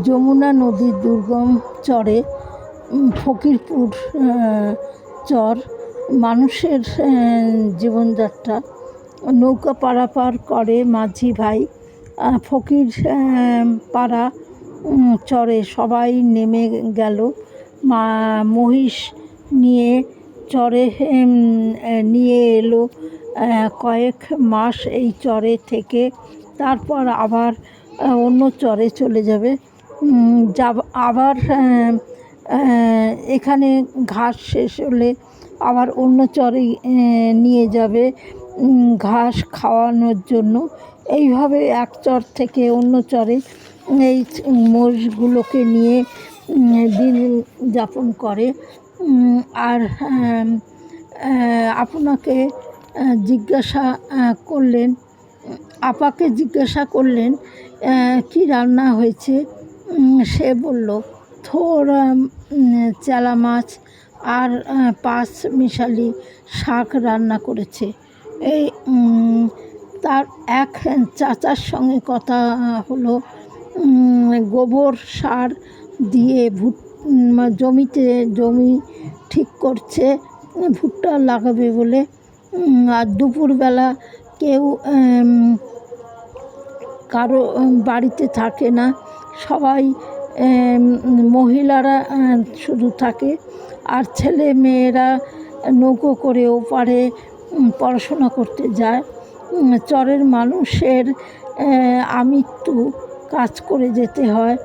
যমুনা নদীর দুর্গম চরে ফকিরপুর চর মানুষের জীবনযাত্রা। নৌকা পারাপার করে মাঝি ভাই। ফকির পাড়া চরে সবাই নেমে গেল। মহিষ নিয়ে চরে নিয়ে এলো। কয়েক মাস এই চরে থেকে তারপর আবার অন্য চরে চলে যাবে। আবার এখানে ঘাস শেষ হলে আবার অন্য চরে নিয়ে যাবে ঘাস খাওয়ানোর জন্য। এইভাবে এক চর থেকে অন্য চরে এই মোষগুলোকে নিয়ে দিন যাপন করে। আর আপনাকে জিজ্ঞাসা করলেন, আপাকে জিজ্ঞাসা করলেন কি রান্না হয়েছে। সে বলল থোর চেলা মাছ আর 5 মিশালি শাক রান্না করেছে। এই তার এক চাচার সঙ্গে কথা হলো। গোবর সার দিয়ে জমি ঠিক করছে ভুট্টা লাগাবে বলে। আর দুপুরবেলা কেউ কারো বাড়িতে থাকে না, সবাই মহিলারা শুধু থাকে। আর ছেলে মেয়েরা নৌকো করে ওপারে পড়াশোনা করতে যায়। চরের মানুষের আমৃত্যু কাজ করে যেতে হয়।